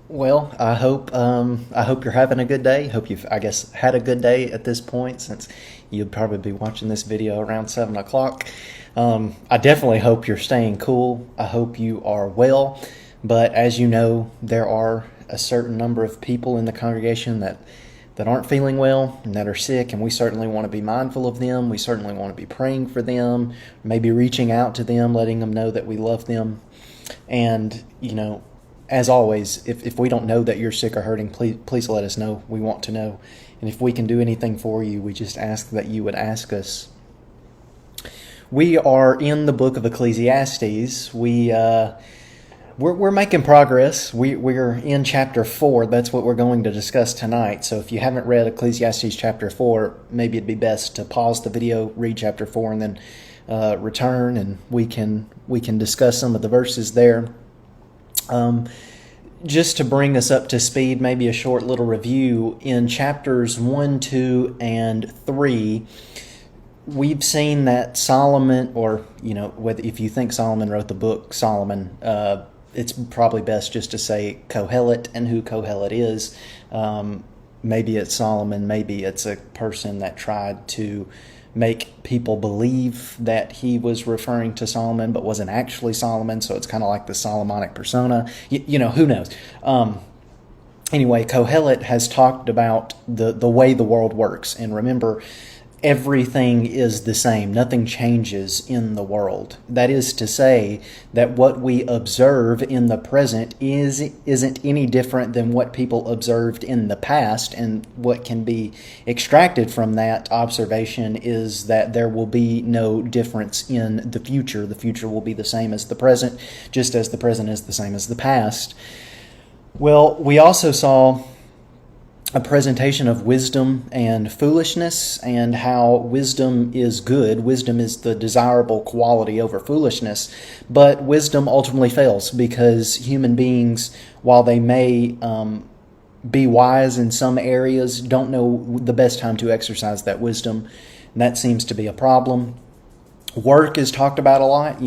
Well, I hope you're having a good day. Hope you've, I guess, had a good day at this point, since you'd probably be watching this video around 7 o'clock. I definitely hope you're staying cool. I hope you are well. But as you know, there are a certain number of people in the congregation that aren't feeling well and that are sick, and we certainly want to be mindful of them. We certainly want to be praying for them, maybe reaching out to them, letting them know that we love them. And, as always, if we don't know that you're sick or hurting, please let us know. We want to know. And if we can do anything for you, we just ask that you would ask us. We are in the book of Ecclesiastes. We're making progress. We're in chapter 4. That's what we're going to discuss tonight. So if you haven't read Ecclesiastes chapter 4, maybe it'd be best to pause the video, read chapter 4, and then return, and we can discuss some of the verses there. Just to bring us up to speed, maybe a short little review. In chapters 1, 2, and 3, we've seen that Solomon, or, whether if you think Solomon wrote the book Solomon, it's probably best just to say Kohelet and who Kohelet is. Maybe it's Solomon, maybe it's a person that tried to make people believe that he was referring to Solomon but wasn't actually Solomon, so it's kind of like the Solomonic persona. Who knows? Anyway, Kohelet has talked about the way the world works, and remember, everything is the same. Nothing changes in the world. That is to say that what we observe in the present isn't any different than what people observed in the past, and what can be extracted from that observation is that there will be no difference in the future. The future will be the same as the present, just as the present is the same as the past. Well, we also saw a presentation of wisdom and foolishness, and how wisdom is good. Wisdom is the desirable quality over foolishness, but wisdom ultimately fails because human beings, while they may be wise in some areas, don't know the best time to exercise that wisdom, and that seems to be a problem. Work is talked about a lot.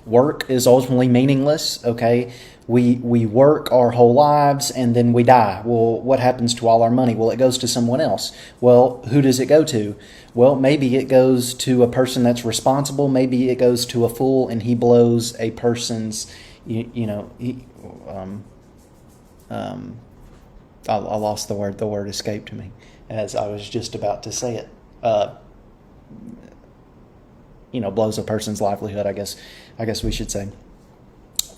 Work is ultimately meaningless, okay? We work our whole lives and then we die. Well, what happens to all our money? Well, it goes to someone else. Well, who does it go to? Well, maybe it goes to a person that's responsible. Maybe it goes to a fool and he blows a person's, I lost the word. The word escaped me as I was just about to say it. Blows a person's livelihood, I guess we should say.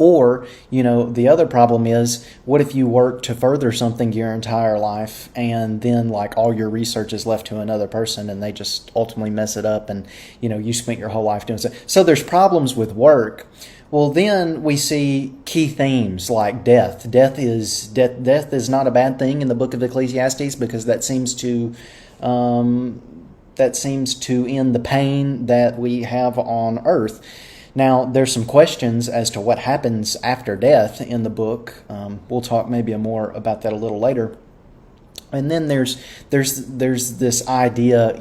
Or, the other problem is, what if you work to further something your entire life, and then all your research is left to another person and they just ultimately mess it up, and you spent your whole life doing so. So there's problems with work. Well, then we see key themes like death. Death is not a bad thing in the book of Ecclesiastes, because that seems to end the pain that we have on earth. Now, there's some questions as to what happens after death in the book. We'll talk maybe more about that a little later. And then there's this idea,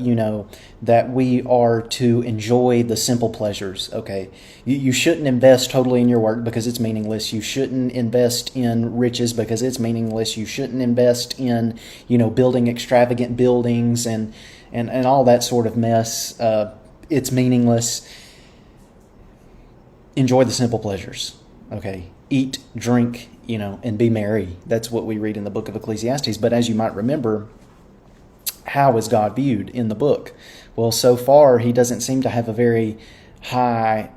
that we are to enjoy the simple pleasures. Okay, you shouldn't invest totally in your work because it's meaningless. You shouldn't invest in riches because it's meaningless. You shouldn't invest in building extravagant buildings and all that sort of mess. It's meaningless. Enjoy the simple pleasures. Okay, eat, drink, and be merry. That's what we read in the book of Ecclesiastes. But as you might remember, how is God viewed in the book? Well, so far, he doesn't seem to have a very high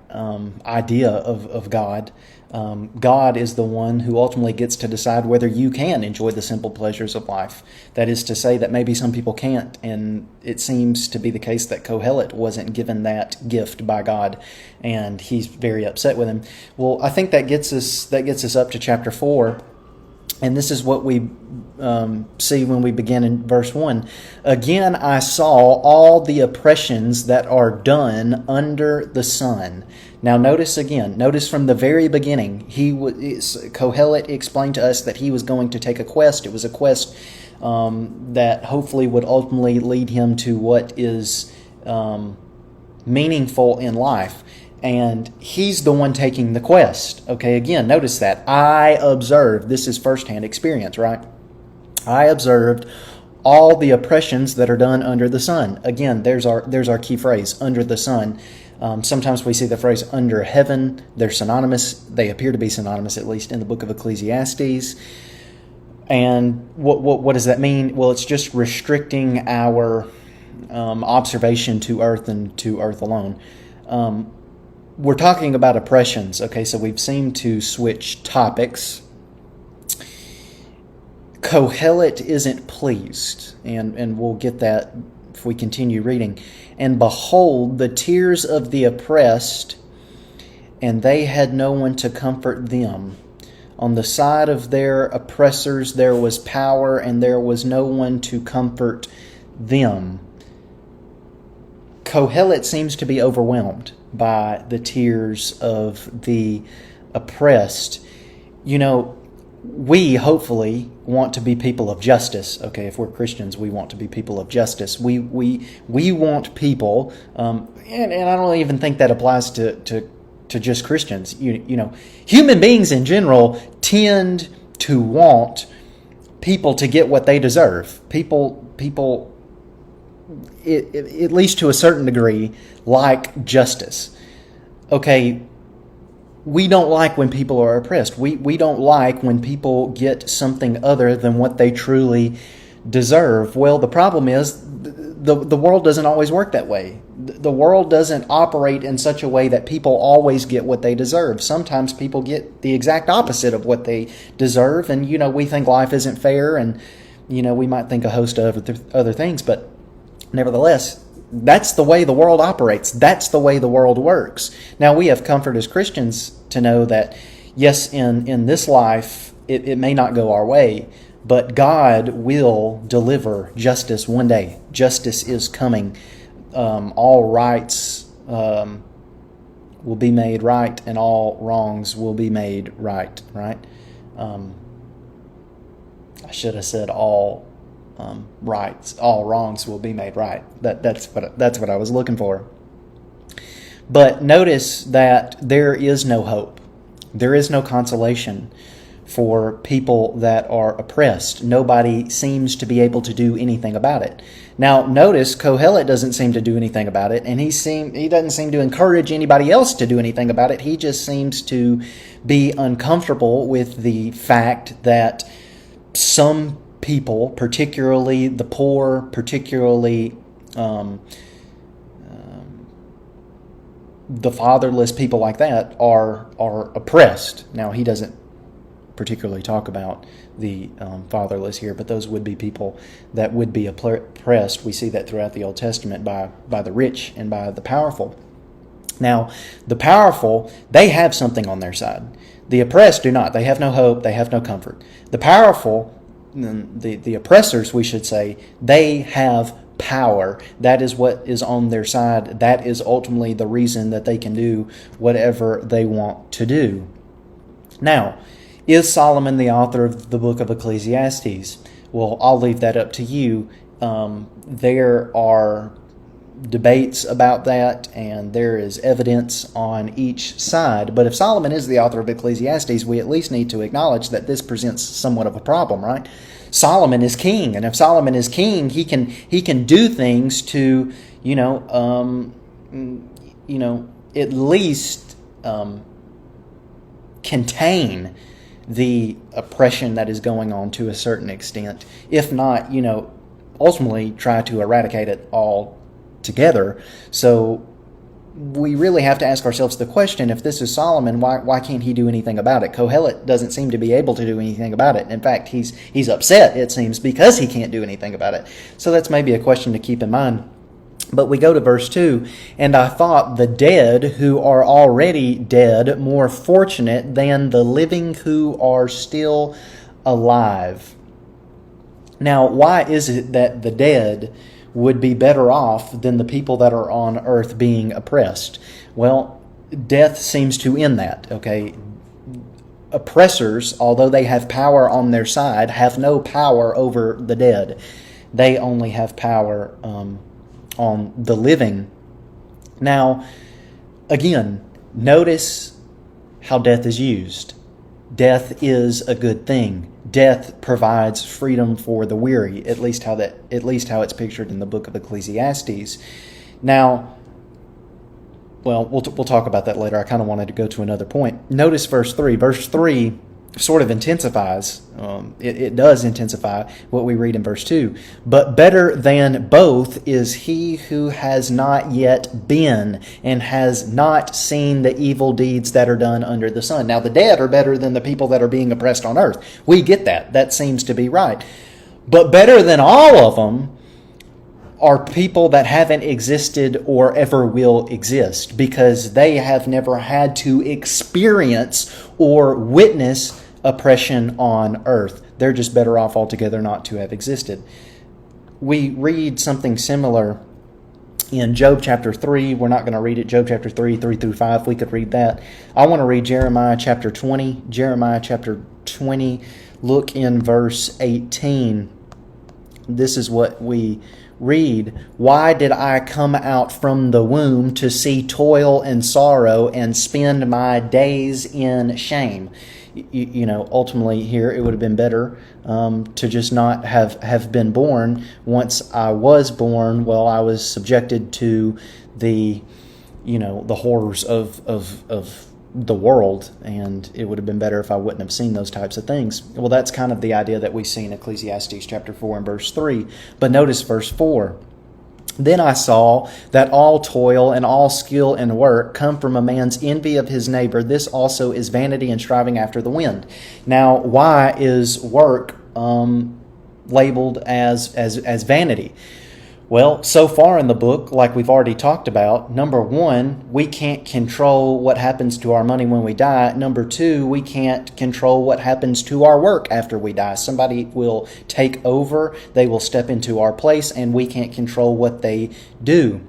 idea of God. God is the one who ultimately gets to decide whether you can enjoy the simple pleasures of life. That is to say that maybe some people can't, and it seems to be the case that Kohelet wasn't given that gift by God, and he's very upset with him. Well, I think that gets us up to chapter 4. And this is what we see when we begin in verse 1. Again, I saw all the oppressions that are done under the sun. Now, notice from the very beginning, Kohelet explained to us that he was going to take a quest. It was a quest that hopefully would ultimately lead him to what is meaningful in life. and he's the one taking the quest. Okay, again, notice that. I observed, this is firsthand experience, right? I observed all the oppressions that are done under the sun. Again, there's our key phrase, under the sun. Sometimes we see the phrase under heaven. They're synonymous. They appear to be synonymous, at least in the book of Ecclesiastes. And what does that mean? Well, it's just restricting our observation to earth and to earth alone. We're talking about oppressions. Okay, so we've seemed to switch topics. Kohelet isn't pleased, and we'll get that if we continue reading. And behold, the tears of the oppressed, and they had no one to comfort them. On the side of their oppressors there was power, and there was no one to comfort them. Kohelet seems to be overwhelmed by the tears of the oppressed. You know, we hopefully want to be people of justice. Okay, if we're Christians, we want to be people of justice. We want people, and I don't even think that applies to just Christians. You know, human beings in general tend to want people to get what they deserve. People, at least to a certain degree, like justice. Okay. We don't like when people are oppressed. We don't like when people get something other than what they truly deserve. Well, the problem is the world doesn't always work that way. The world doesn't operate in such a way that people always get what they deserve. Sometimes people get the exact opposite of what they deserve, and we think life isn't fair, and we might think a host of other things, but nevertheless, that's the way the world operates. That's the way the world works. Now, we have comfort as Christians to know that, yes, in this life, it may not go our way, but God will deliver justice one day. Justice is coming. All rights will be made right, and all wrongs will be made right, right? I should have said all rights, all wrongs will be made right. That's what I was looking for. But notice that there is no hope. There is no consolation for people that are oppressed. Nobody seems to be able to do anything about it. Now, notice Kohelet doesn't seem to do anything about it, and he doesn't seem to encourage anybody else to do anything about it. He just seems to be uncomfortable with the fact that some people, particularly the poor, particularly the fatherless, people like that, are oppressed. Now, he doesn't particularly talk about the fatherless here, but those would be people that would be oppressed. We see that throughout the Old Testament by the rich and by the powerful. Now, the powerful, they have something on their side. The oppressed do not. They have no hope. They have no comfort. The powerful, the oppressors, we should say, they have power. That is what is on their side. That is ultimately the reason that they can do whatever they want to do. Now, is Solomon the author of the book of Ecclesiastes? Well, I'll leave that up to you. There are debates about that, and there is evidence on each side. But if Solomon is the author of Ecclesiastes, we at least need to acknowledge that this presents somewhat of a problem, right? Solomon is king, and if Solomon is king, he can do things to, at least contain the oppression that is going on to a certain extent. If not, ultimately try to eradicate it all together. So we really have to ask ourselves the question, if this is Solomon, why can't he do anything about it? Kohelet doesn't seem to be able to do anything about it. In fact, he's upset, it seems, because he can't do anything about it. So that's maybe a question to keep in mind. But we go to verse 2, and I thought the dead who are already dead more fortunate than the living who are still alive. Now, why is it that the dead would be better off than the people that are on earth being oppressed? Well, death seems to end that, okay? Oppressors, although they have power on their side, have no power over the dead. They only have power on the living. Now, again, Notice how death is used. Death is a good thing. Death provides freedom for the weary, at least how it's pictured in the book of Ecclesiastes. Now, well, we'll talk about that later. I kind of wanted to go to another point. Notice verse 3. Verse 3 sort of intensifies. It does intensify what we read in verse 2. But better than both is he who has not yet been and has not seen the evil deeds that are done under the sun. Now, the dead are better than the people that are being oppressed on earth. We get that. That seems to be right. But better than all of them are people that haven't existed or ever will exist, because they have never had to experience or witness oppression on earth. They're just better off altogether not to have existed. We read something similar in Job chapter 3. We're not going to read it. Job chapter 3, 3 through 5. We could read that. I want to read Jeremiah chapter 20. Jeremiah chapter 20, look in verse 18. This is what we read. Why did I come out from the womb to see toil and sorrow and spend my days in shame? Ultimately here it would have been better to just not have been born. Once I was born, well, I was subjected to the horrors of the world, and it would have been better if I wouldn't have seen those types of things. Well, that's kind of the idea that we see in Ecclesiastes chapter 4 and verse 3. But notice verse 4. Then I saw that all toil and all skill and work come from a man's envy of his neighbor. This also is vanity and striving after the wind. Now, why is work labeled as vanity? Well, so far in the book, like we've already talked about, number one, we can't control what happens to our money when we die. Number two, we can't control what happens to our work after we die. Somebody will take over, they will step into our place, and we can't control what they do.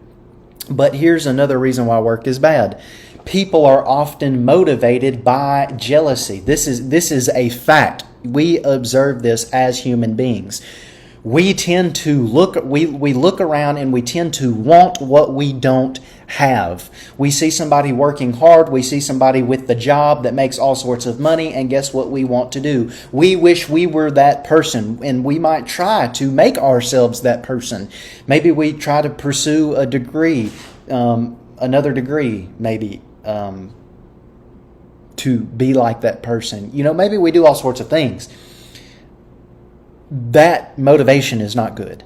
But here's another reason why work is bad. People are often motivated by jealousy. This is a fact. We observe this as human beings. We tend to look around and we tend to want what we don't have. We see somebody working hard. We see somebody with the job that makes all sorts of money, and guess what we want to do? We wish we were that person, and we might try to make ourselves that person. Maybe we try to pursue a degree, another degree, maybe, to be like that person. Maybe we do all sorts of things. That motivation is not good.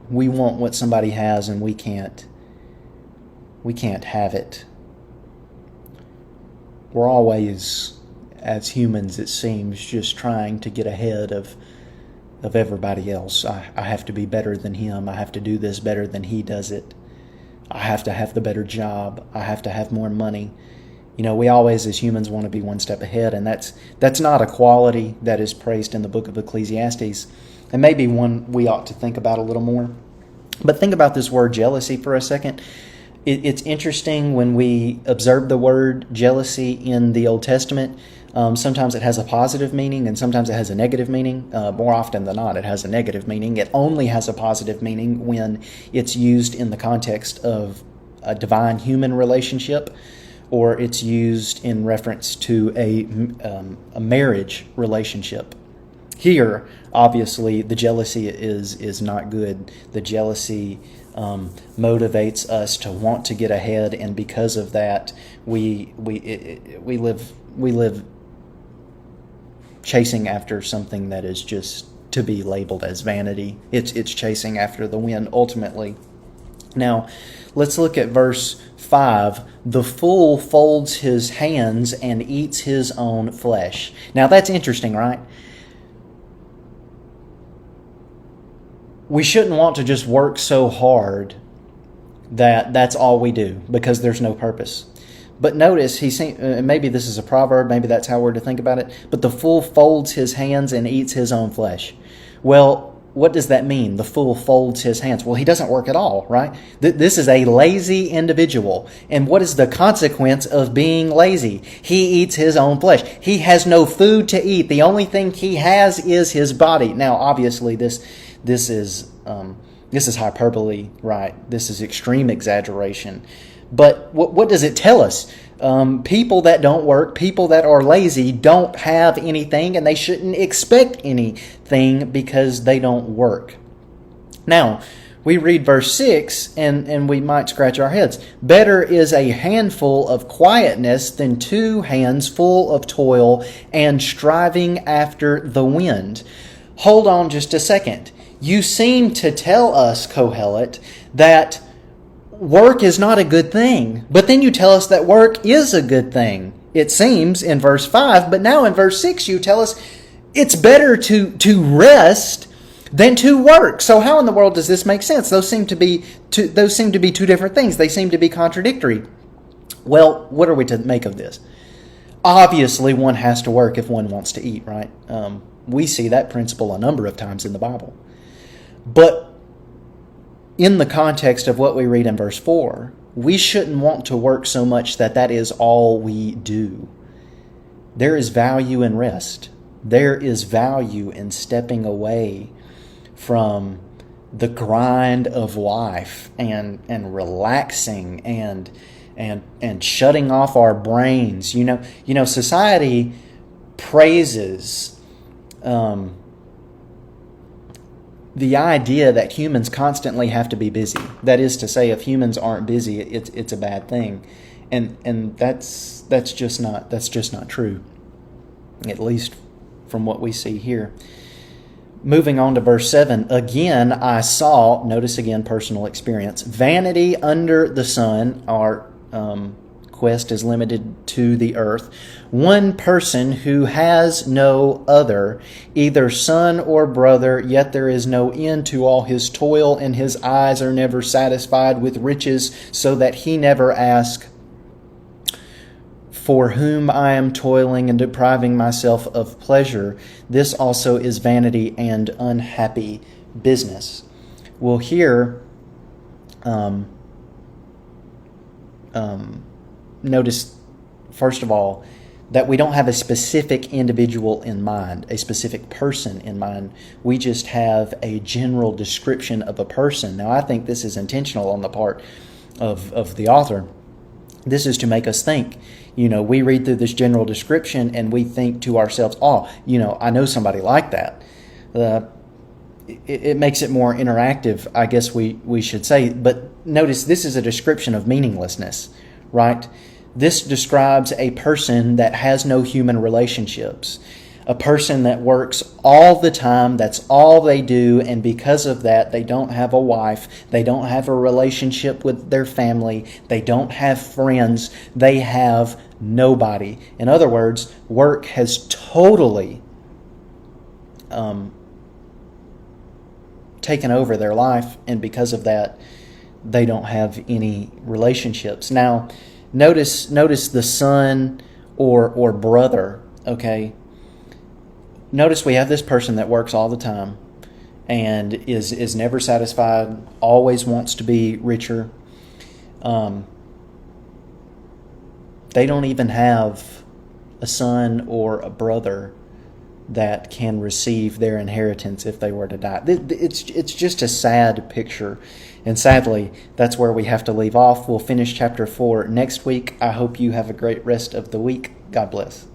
We want what somebody has, and we can't have it. We're always, as humans, it seems, just trying to get ahead of everybody else. I have to be better than him. I have to do this better than he does it. I have to have the better job. I have to have more money. We always, as humans, want to be one step ahead, and that's not a quality that is praised in the book of Ecclesiastes, and maybe one we ought to think about a little more. But think about this word jealousy for a second. It's interesting when we observe the word jealousy in the Old Testament. Sometimes it has a positive meaning, and sometimes it has a negative meaning. More often than not, it has a negative meaning. It only has a positive meaning when it's used in the context of a divine-human relationship, or it's used in reference to a marriage relationship. Here, obviously, the jealousy is not good. The jealousy motivates us to want to get ahead, and because of that, we live chasing after something that is just to be labeled as vanity. It's chasing after the wind ultimately. Now, let's look at verse 5. The fool folds his hands and eats his own flesh. Now, that's interesting, right? We shouldn't want to just work so hard that that's all we do, because there's no purpose. But notice, maybe this is a proverb, maybe that's how we're to think about it, but the fool folds his hands and eats his own flesh. Well, what does that mean? The fool folds his hands. Well, he doesn't work at all, right? This is a lazy individual. And what is the consequence of being lazy? He eats his own flesh. He has no food to eat. The only thing he has is his body. Now, obviously, this is This is hyperbole, right? This is extreme exaggeration. But what does it tell us? People that don't work, people that are lazy, don't have anything, and they shouldn't expect anything because they don't work. Now, we read verse 6, and we might scratch our heads. Better is a handful of quietness than 2 hands full of toil and striving after the wind. Hold on just a second. You seem to tell us, Kohelet, that work is not a good thing. But then you tell us that work is a good thing. It seems in verse 5, but now in verse 6 you tell us it's better to rest than to work. So how in the world does this make sense? Those seem to be two different things. They seem to be contradictory. Well, what are we to make of this? Obviously, one has to work if one wants to eat, right? We see that principle a number of times in the Bible. But in the context of what we read in verse 4, we shouldn't want to work so much that is all we do. There is value in rest. There is value in stepping away from the grind of life and relaxing and shutting off our brains. You know, society praises the idea that humans constantly have to be busy. That is to say, if humans aren't busy, it's a bad thing, and that's just not true, at least from what we see here. Moving on to verse 7, again I saw, notice again personal experience, vanity under the sun. Our quest is limited to the earth. One person who has no other, either son or brother, yet there is no end to all his toil, and his eyes are never satisfied with riches, so that he never asks, for whom I am toiling and depriving myself of pleasure. This also is vanity and unhappy business. Well, here, notice, first of all, that we don't have a specific individual in mind, a specific person in mind. We just have a general description of a person. Now, I think this is intentional on the part of the author. This is to make us think. You know, we read through this general description and we think to ourselves, oh, you know, I know somebody like that. It makes it more interactive, I guess we should say. But notice this is a description of meaninglessness, right? This describes a person that has no human relationships, a person that works all the time, that's all they do, and because of that, they don't have a wife, they don't have a relationship with their family, they don't have friends, they have nobody. In other words, work has totally taken over their life, and because of that, they don't have any relationships. Now, notice the son or brother, okay? Notice we have this person that works all the time and is never satisfied, always wants to be richer. They don't even have a son or a brother that can receive their inheritance if they were to die. It's just a sad picture. And sadly, that's where we have to leave off. We'll finish chapter 4 next week. I hope you have a great rest of the week. God bless.